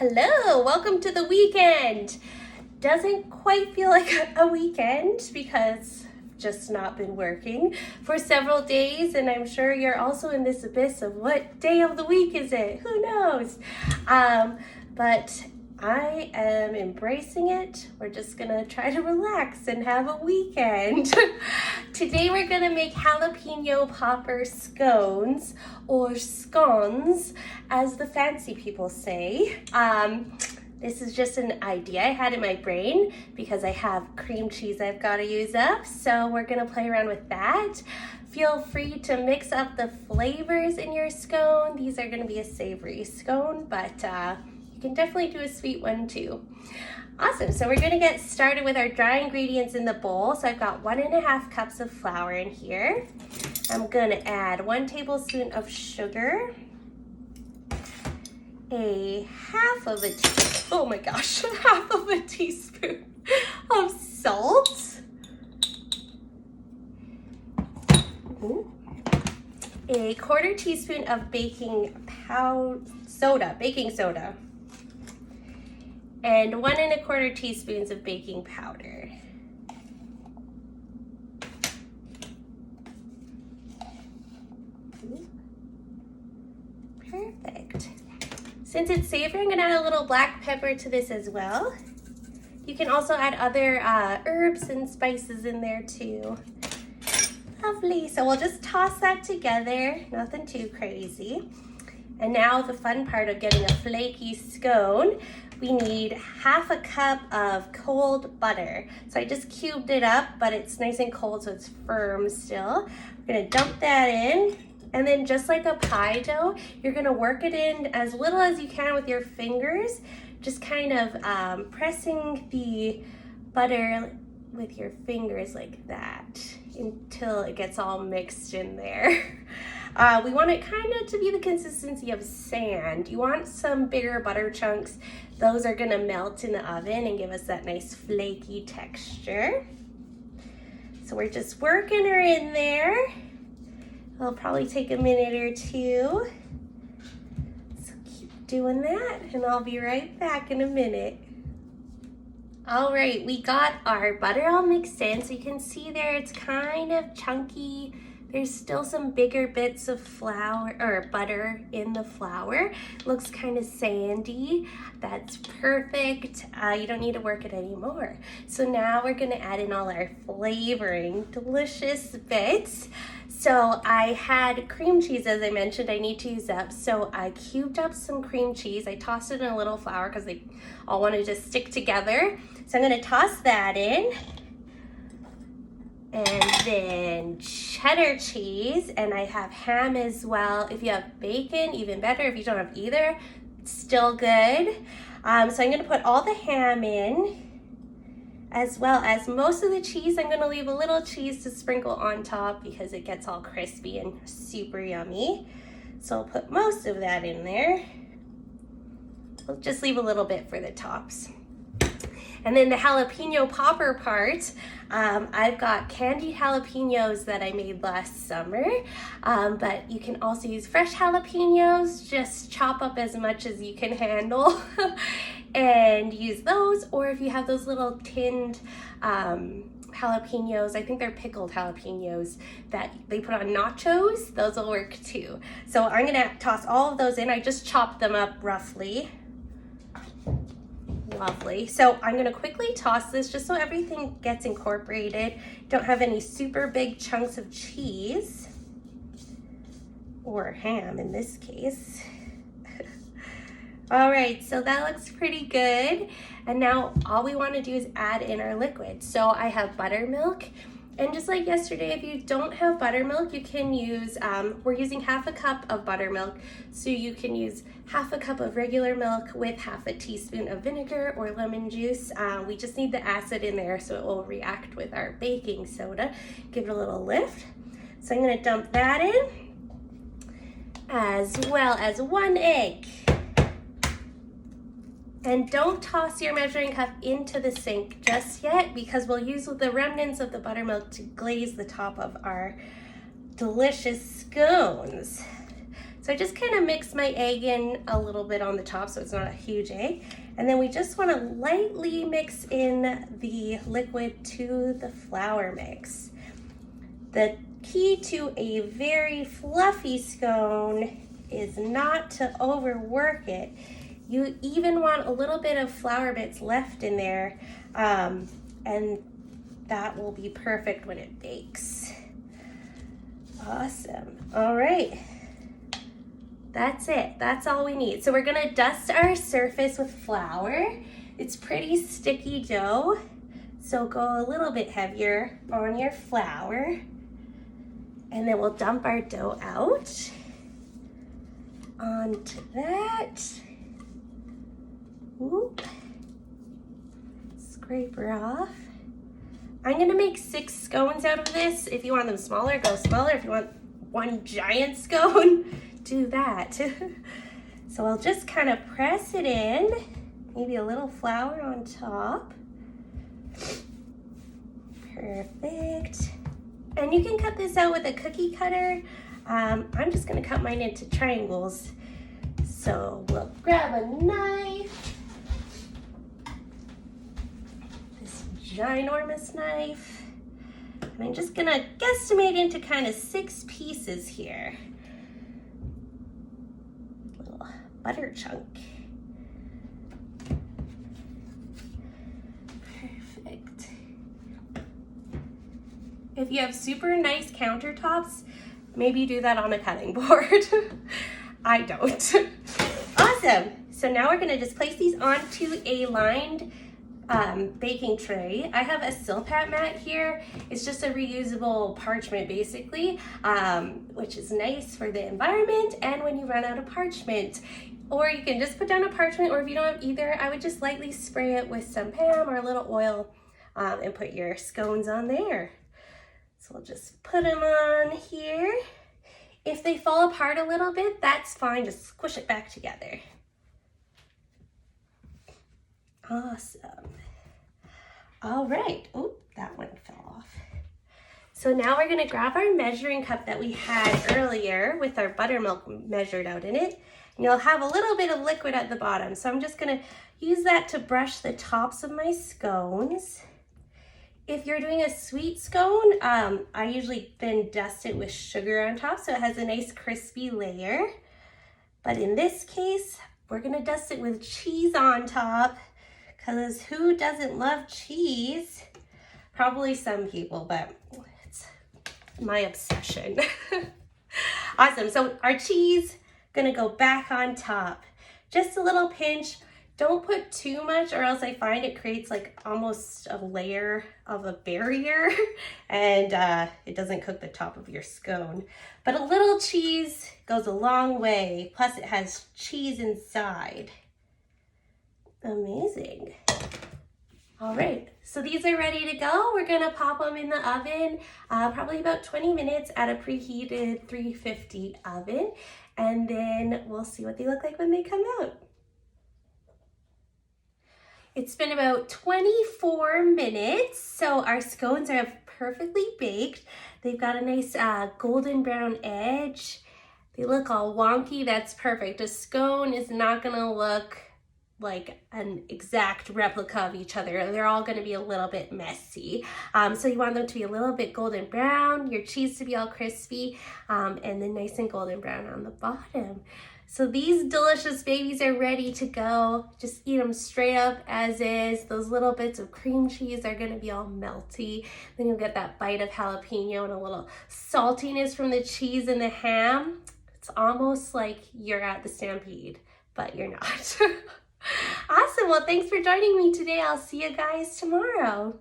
Hello, welcome to the weekend. Doesn't quite feel like a weekend because I've just not been working for several days, and I'm sure you're also in this abyss of what day of the week is it? Who knows? But I am embracing it. We're just gonna try to relax and have a weekend. Today we're gonna make jalapeno popper scones, or scones, as the fancy people say. This is just an idea I had in my brain because I have cream cheese I've got to use up. So we're gonna play around with that. Feel free to mix up the flavors in your scone. These are gonna be a savory scone, but you can definitely do a sweet one too. Awesome, so we're gonna get started with our dry ingredients in the bowl. So I've got 1.5 cups of flour in here. I'm gonna add 1 tablespoon of sugar, half of a teaspoon of salt, a 1/4 teaspoon of baking soda, and 1 1/4 teaspoons of baking powder. Perfect. Since it's savory, I'm gonna add a little black pepper to this as well. You can also add other herbs and spices in there too. Lovely, so we'll just toss that together, nothing too crazy. And now the fun part of getting a flaky scone, we need 1/2 cup of cold butter. So I just cubed it up, but it's nice and cold so it's firm still. We're gonna dump that in. And then just like a pie dough, you're gonna work it in as little as you can with your fingers, just kind of pressing the butter with your fingers like that until it gets all mixed in there. We want it kind of to be the consistency of sand. You want some bigger butter chunks. Those are gonna melt in the oven and give us that nice flaky texture. So we're just working her in there. It'll probably take a minute or two. So keep doing that and I'll be right back in a minute. All right, we got our butter all mixed in. So you can see there it's kind of chunky. There's still some bigger bits of flour or butter in the flour. Looks kind of sandy. That's perfect. You don't need to work it anymore. So now we're gonna add in all our flavoring, delicious bits. So I had cream cheese, as I mentioned, I need to use up. So I cubed up some cream cheese. I tossed it in a little flour because they all want to just stick together. So I'm gonna toss that in. And then cheddar cheese, and I have ham as well. If you have bacon, even better. If you don't have either, it's still good. So I'm gonna put all the ham in, as well as most of the cheese. I'm gonna leave a little cheese to sprinkle on top because it gets all crispy and super yummy. So I'll put most of that in there. I'll just leave a little bit for the tops. And then the jalapeno popper part, I've got candied jalapenos that I made last summer, but you can also use fresh jalapenos. Just chop up as much as you can handle and use those. Or if you have those little tinned jalapenos, I think they're pickled jalapenos that they put on nachos, those will work too. So I'm gonna toss all of those in. I just chopped them up roughly. Lovely. So I'm gonna quickly toss this just so everything gets incorporated. Don't have any super big chunks of cheese or ham in this case. All right, so that looks pretty good. And now all we want to do is add in our liquid. So I have buttermilk. And just like yesterday, if you don't have buttermilk, you can use, we're using 1/2 cup of buttermilk. So you can use 1/2 cup of regular milk with 1/2 teaspoon of vinegar or lemon juice. We just need the acid in there so it will react with our baking soda. Give it a little lift. So I'm gonna dump that in, as well as 1 egg. And don't toss your measuring cup into the sink just yet because we'll use the remnants of the buttermilk to glaze the top of our delicious scones. So I just kind of mix my egg in a little bit on the top so it's not a huge egg. And then we just want to lightly mix in the liquid to the flour mix. The key to a very fluffy scone is not to overwork it. You even want a little bit of flour bits left in there, and that will be perfect when it bakes. Awesome. All right. That's it. That's all we need. So we're gonna dust our surface with flour. It's pretty sticky dough, so go a little bit heavier on your flour. And then we'll dump our dough out onto that. Oop. Scrape her off. I'm gonna make 6 scones out of this. If you want them smaller, go smaller. If you want one giant scone, do that. So I'll just kind of press it in, maybe a little flour on top. Perfect. And you can cut this out with a cookie cutter. I'm just gonna cut mine into triangles. So we'll grab a knife, this ginormous knife, and I'm just gonna guesstimate into kind of 6 pieces here. Little butter chunk. Perfect. If you have super nice countertops, maybe do that on a cutting board. I don't. Awesome. So now we're gonna just place these onto a lined baking tray. I have a Silpat mat here. It's just a reusable parchment basically, which is nice for the environment and when you run out of parchment. Or you can just put down a parchment, or if you don't have either, I would just lightly spray it with some Pam or a little oil and put your scones on there. So we'll just put them on here. If they fall apart a little bit, that's fine. Just squish it back together. Awesome. All right. Oh, that one fell off. So now we're gonna grab our measuring cup that we had earlier with our buttermilk measured out in it. And you'll have a little bit of liquid at the bottom. So I'm just gonna use that to brush the tops of my scones. If you're doing a sweet scone, I usually then dust it with sugar on top so it has a nice crispy layer. But in this case, we're gonna dust it with cheese on top, because who doesn't love cheese? Probably some people, but it's my obsession. Awesome, so our cheese gonna go back on top. Just a little pinch. Don't put too much or else I find it creates like almost a layer of a barrier and it doesn't cook the top of your scone. But a little cheese goes a long way. Plus it has cheese inside. Amazing. All right, so these are ready to go. We're gonna pop them in the oven, probably about 20 minutes at a preheated 350 oven. And then we'll see what they look like when they come out. It's been about 24 minutes, so our scones are perfectly baked. They've got a nice golden brown edge. They look all wonky, that's perfect. A scone is not gonna look like an exact replica of each other. They're all gonna be a little bit messy. So you want them to be a little bit golden brown, your cheese to be all crispy, and then nice and golden brown on the bottom. So these delicious babies are ready to go. Just eat them straight up as is. Those little bits of cream cheese are gonna be all melty. Then you'll get that bite of jalapeno and a little saltiness from the cheese and the ham. It's almost like you're at the Stampede, but you're not. Awesome, well thanks for joining me today. I'll see you guys tomorrow.